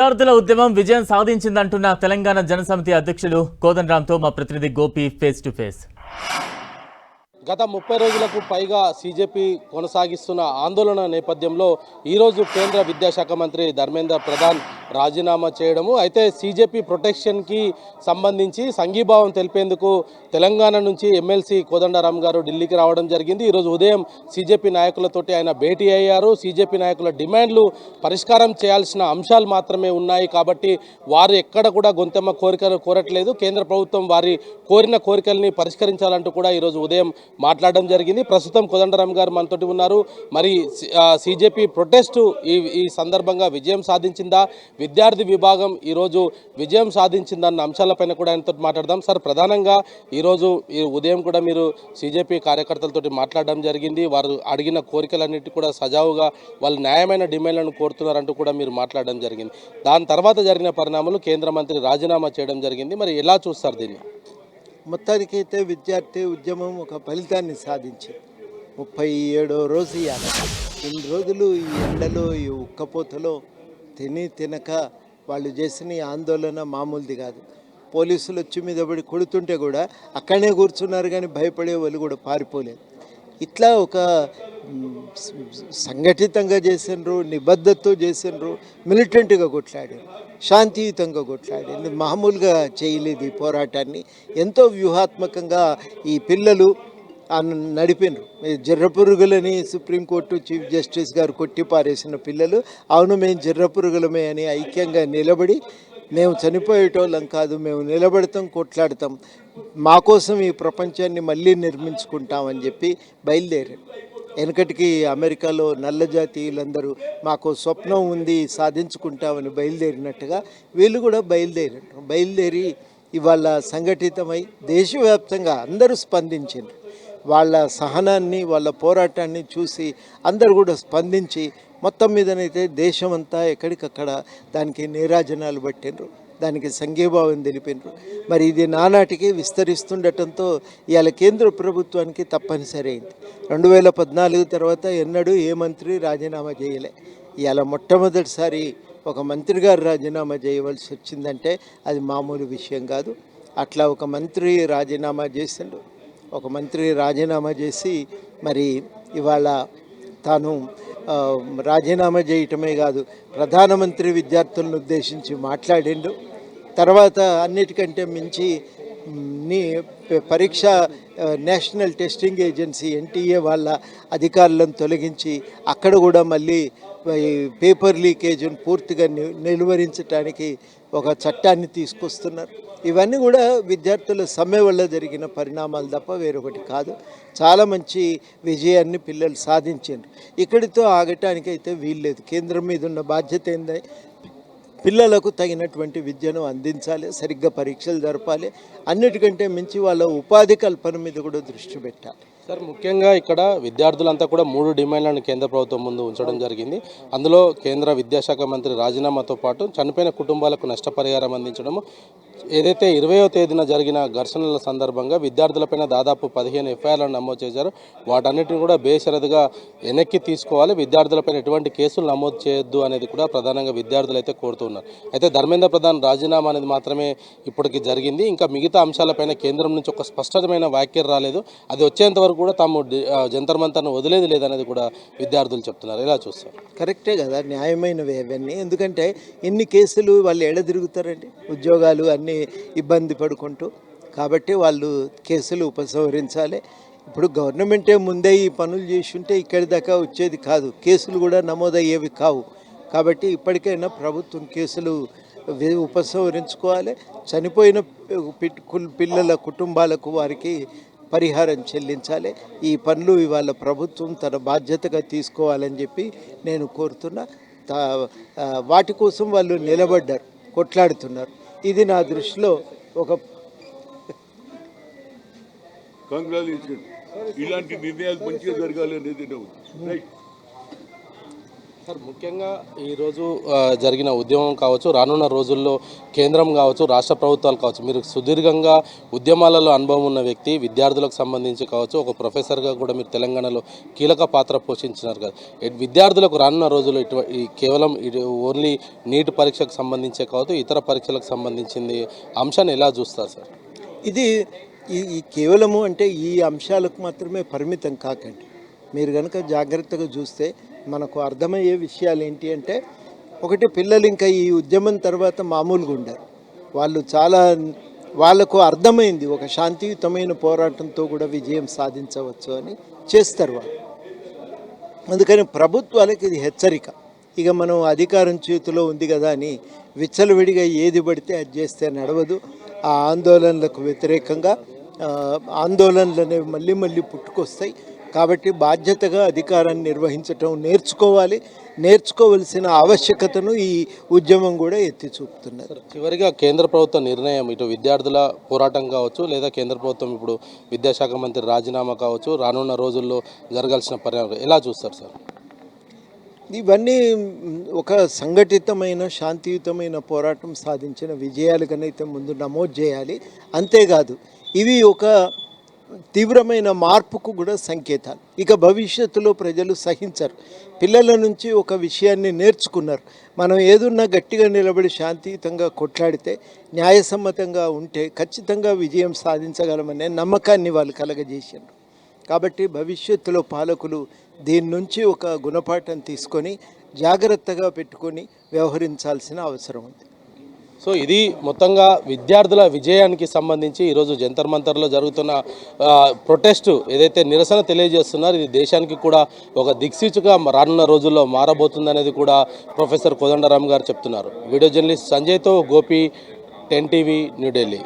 విద్యార్థుల ఉద్యమం విజయం సాధించిందంటున్న తెలంగాణ జనసమితి అధ్యక్షులు కోదండరాంతో మా ప్రతినిధి గోపి ఫేస్ టు ఫేస్. గత 30 రోజులకు పైగా సీజేపీ కొనసాగిస్తున్న ఆందోళన నేపథ్యంలో ఈరోజు కేంద్ర విద్యాశాఖ మంత్రి ధర్మేంద్ర ప్రధాన్ రాజీనామా చేయడము, అయితే సీజేపీ ప్రొటెక్షన్కి సంబంధించి సంఘీభావం తెలిపేందుకు తెలంగాణ నుంచి ఎమ్మెల్సీ కోదండరాం గారు ఢిల్లీకి రావడం జరిగింది. ఈరోజు ఉదయం సీజేపీ నాయకులతోటి ఆయన భేటీ అయ్యారు. సీజేపీ నాయకుల డిమాండ్లు పరిష్కారం చేయాల్సిన అంశాలు మాత్రమే ఉన్నాయి కాబట్టి వారు ఎక్కడ కూడా గొంతెమ్మ కోరికలు కోరట్లేదు. కేంద్ర ప్రభుత్వం వారి కోరిన కోరికల్ని పరిష్కరించాలంటూ కూడా ఈరోజు ఉదయం మాట్లాడడం జరిగింది. ప్రస్తుతం కోదండరాం గారు మనతోటి ఉన్నారు. మరి సీజేపీ ప్రొటెస్టు ఈ సందర్భంగా విజయం సాధించిందా, విద్యార్థి విభాగం ఈరోజు విజయం సాధించిందన్న అంశాలపైన కూడా ఆయనతో మాట్లాడదాం. సార్, ప్రధానంగా ఈరోజు ఉదయం కూడా మీరు సీజేపీ కార్యకర్తలతో మాట్లాడడం జరిగింది. వారు అడిగిన కోరికలన్నిటి కూడా సజావుగా వాళ్ళ న్యాయమైన డిమాండ్లను కోరుతున్నారంటూ కూడా మీరు మాట్లాడడం జరిగింది. దాని తర్వాత జరిగిన పరిణామాలు కేంద్ర మంత్రి రాజీనామా చేయడం జరిగింది. మరి ఎలా చూస్తారు దీన్ని? మొత్తానికైతే విద్యార్థి ఉద్యమం ఒక ఫలితాన్ని సాధించింది. 37వ రోజు ఇన్ని రోజులు ఈ ఎండలో ఈ ఉక్కపోతలో తినక వాళ్ళు చేసిన ఈ ఆందోళన మామూలుది కాదు. పోలీసులు వచ్చి మీద పడి కొడుతుంటే కూడా అక్కడనే కూర్చున్నారు, కానీ భయపడే వాళ్ళు కూడా పారిపోలేదు. ఇట్లా ఒక సంఘటితంగా చేసినారు, నిబద్ధతతో చేసినారు, మిలిటెంట్గా కొట్లాడారు, శాంతియుతంగా కొట్లాడారు. మామూలుగా చేయలేదు ఈ పోరాటాన్ని. ఎంతో వ్యూహాత్మకంగా ఈ పిల్లలు నడిపినారు. జర్రపురుగులని సుప్రీంకోర్టు చీఫ్ జస్టిస్ గారు కొట్టిపారేసిన పిల్లలు, అవును మేము జర్రపురుగులమే అని ఐక్యంగా నిలబడి, మేము చనిపోయేటోళ్ళం కాదు, మేము నిలబడతాం, కొట్లాడతాం, మా కోసం ఈ ప్రపంచాన్ని మళ్ళీ నిర్మించుకుంటామని చెప్పి బయలుదేరారు. వెనకటికి అమెరికాలో నల్ల జాతీయులందరూ మాకు స్వప్నం ఉంది సాధించుకుంటామని బయలుదేరినట్టుగా వీళ్ళు కూడా బయలుదేరి ఇవాళ సంఘటితమై దేశవ్యాప్తంగా అందరూ స్పందించారు. వాళ్ళ సహనాన్ని, వాళ్ళ పోరాటాన్ని చూసి అందరూ కూడా స్పందించి మొత్తం మీదనైతే దేశమంతా ఎక్కడికక్కడ దానికి నీరాజనాలు పట్టినరు, దానికి సంఘీభావం తెలిపినరు. మరి ఇది నానాటికి విస్తరిస్తుండటంతో ఇవాళ కేంద్ర ప్రభుత్వానికి తప్పనిసరి అయింది. 2014 తర్వాత ఎన్నడూ ఏ మంత్రి రాజీనామా చేయలే. ఇవాళ మొట్టమొదటిసారి ఒక మంత్రి గారు రాజీనామా చేయవలసి వచ్చిందంటే అది మామూలు విషయం కాదు. అట్లా ఒక మంత్రి రాజీనామా చేసిండు. ఒక మంత్రి రాజీనామా చేసి మరి ఇవాళ తాను రాజీనామా చేయటమే కాదు, ప్రధానమంత్రి విద్యార్థులను ఉద్దేశించి మాట్లాడిండు. తర్వాత అన్నిటికంటే మించి పరీక్ష నేషనల్ టెస్టింగ్ ఏజెన్సీ ఎన్టీఏ వాళ్ళ అధికారులను తొలగించి అక్కడ కూడా మళ్ళీ పేపర్ లీకేజ్ను పూర్తిగా నిలువరించడానికి ఒక చట్టాన్ని తీసుకొస్తున్నారు. ఇవన్నీ కూడా విద్యార్థుల సమ్మె వల్ల జరిగిన పరిణామాలు తప్ప వేరొకటి కాదు. చాలా మంచి విజయాన్ని పిల్లలు సాధించారు. ఇక్కడితో ఆగటానికైతే వీల్లేదు. కేంద్రం మీద ఉన్న బాధ్యత ఏంది? పిల్లలకు తగినటువంటి విద్యను అందించాలి, సరిగ్గా పరీక్షలు జరపాలి, అన్నిటికంటే మించి వాళ్ళ ఉపాధి కల్పన మీద కూడా దృష్టి పెట్టాలి. సార్, ముఖ్యంగా ఇక్కడ విద్యార్థులంతా కూడా 3 డిమాండ్లను కేంద్ర ప్రభుత్వం ముందు ఉంచడం జరిగింది. అందులో కేంద్ర విద్యాశాఖ మంత్రి రాజీనామాతో పాటు చనిపోయిన కుటుంబాలకు నష్టపరిహారం అందించడము, ఏదైతే 20వ తేదీన జరిగిన ఘర్షణల సందర్భంగా విద్యార్థులపైన దాదాపు 15 ఎఫ్ఐఆర్లను నమోదు చేశారు. వాటన్నిటిని కూడా బేషరతుగా వెనక్కి తీసుకోవాలి, విద్యార్థులపైన ఎటువంటి కేసులు నమోదు చేయొద్దు అనేది కూడా ప్రధానంగా విద్యార్థులు అయితే కోరుతున్నారు. అయితే ధర్మేంద్ర ప్రధాన్ రాజీనామా అనేది మాత్రమే ఇప్పటికి జరిగింది. ఇంకా మిగతా అంశాలపైన కేంద్రం నుంచి ఒక స్పష్టమైన వ్యాఖ్య రాలేదు. అది వచ్చేంత వరకు కూడా తాము జంతర్ మంతర్ను వదిలేది లేదనేది కూడా విద్యార్థులు చెప్తున్నారు. ఎలా చూస్తారు? కరెక్టే కదా, న్యాయమైనవి అవన్నీ. ఎందుకంటే ఎన్ని కేసులు వాళ్ళు ఎడ తిరుగుతారండి, ఉద్యోగాలు అన్నీ ఇబ్బంది పడుకుంటూ. కాబట్టి వాళ్ళు కేసులు ఉపసంహరించాలి. ఇప్పుడు గవర్నమెంటే ముందే ఈ పనులు చేసి ఉంటే ఇక్కడి దాకా వచ్చేది కాదు, కేసులు కూడా నమోదయ్యేవి కావు. కాబట్టి ఇప్పటికైనా ప్రభుత్వం కేసులు ఉపసంహరించుకోవాలి. చనిపోయిన పిల్లల కుటుంబాలకు వారికి పరిహారం చెల్లించాలి. ఈ పనులు ఇవాళ ప్రభుత్వం తన బాధ్యతగా తీసుకోవాలని చెప్పి నేను కోరుతున్నా. వాటి కోసం వాళ్ళు నిలబడ్డారు, కొట్లాడుతున్నారు. ఇది నా దృష్టిలో ఒక ఇలాంటి నిర్ణయాలు మంచిగా జరగాలి అనేది. సార్ ముఖ్యంగా ఈరోజు జరిగిన ఉద్యమం కావచ్చు, రానున్న రోజుల్లో కేంద్రం కావచ్చు, రాష్ట్ర ప్రభుత్వాలు కావచ్చు, మీరు సుదీర్ఘంగా ఉద్యమాలలో అనుభవం ఉన్న వ్యక్తి, విద్యార్థులకు సంబంధించి కావచ్చు, ఒక ప్రొఫెసర్గా కూడా మీరు తెలంగాణలో కీలక పాత్ర పోషించినారు కదా. విద్యార్థులకు రానున్న రోజుల్లో కేవలం ఓన్లీ నీట్ పరీక్షకు సంబంధించే కావచ్చు, ఇతర పరీక్షలకు సంబంధించింది అంశాన్ని ఎలా చూస్తారు సార్? ఇది ఈ కేవలము అంటే ఈ అంశాలకు మాత్రమే పరిమితం కాకండి. మీరు కనుక జాగ్రత్తగా చూస్తే మనకు అర్థమయ్యే విషయాలు ఏంటి అంటే, ఒకటి, పిల్లలు ఇంకా ఈ ఉద్యమం తర్వాత మామూలుగా ఉండరు. వాళ్ళకు అర్థమైంది ఒక శాంతియుతమైన పోరాటంతో కూడా విజయం సాధించవచ్చు అని చేస్తారు వాళ్ళు. అందుకని ప్రభుత్వాలకు ఇది హెచ్చరిక. ఇక మనం అధికారం చేతిలో ఉంది కదా అని విచ్చలవిడిగా ఏది పడితే అది చేస్తే నడవదు. ఆ ఆందోళనలకు వ్యతిరేకంగా ఆందోళనలు అనేవి మళ్ళీ మళ్ళీ పుట్టుకొస్తాయి. కాబట్టి బాధ్యతగా అధికారాన్ని నిర్వహించటం నేర్చుకోవాలి. నేర్చుకోవలసిన ఆవశ్యకతను ఈ ఉద్యమం కూడా ఎత్తి చూపుతున్నారు. చివరిగా కేంద్ర ప్రభుత్వ నిర్ణయం, ఇటు విద్యార్థుల పోరాటం కావచ్చు, లేదా కేంద్ర ప్రభుత్వం ఇప్పుడు విద్యాశాఖ మంత్రి రాజీనామా కావచ్చు, రానున్న రోజుల్లో జరగాల్సిన పరిణామాలు ఎలా చూస్తారు సార్? ఇవన్నీ ఒక సంఘటితమైన శాంతియుతమైన పోరాటం సాధించిన విజయాలుగానైతే ముందు నమోదు చేయాలి. అంతేకాదు ఇవి ఒక తీవ్రమైన మార్పుకు కూడా సంకేతాలు. ఇక భవిష్యత్తులో ప్రజలు సహించరు. పిల్లల నుంచి ఒక విషయాన్ని నేర్చుకున్నారు. మనం ఏదున్నా గట్టిగా నిలబడి శాంతియుతంగా కొట్లాడితే, న్యాయసమ్మతంగా ఉంటే ఖచ్చితంగా విజయం సాధించగలమనే నమ్మకాన్ని వాళ్ళు కలగజేశారు. కాబట్టి భవిష్యత్తులో పాలకులు దీని నుంచి ఒక గుణపాఠం తీసుకొని జాగ్రత్తగా పెట్టుకొని వ్యవహరించాల్సిన అవసరం ఉంది. సో ఇది మొత్తంగా విద్యార్థుల విజయానికి సంబంధించి ఈరోజు జంతర్ మంతర్లో జరుగుతున్న ప్రొటెస్టు ఏదైతే నిరసన తెలియజేస్తున్నారు, ఇది దేశానికి కూడా ఒక దిక్సూచిగా రానున్న రోజుల్లో మారబోతుందనేది కూడా ప్రొఫెసర్ కోదండరామ్ గారు చెప్తున్నారు. వీడియో జర్నలిస్ట్ సంజయ్తో గోపి, 10 టీవీ, న్యూఢిల్లీ.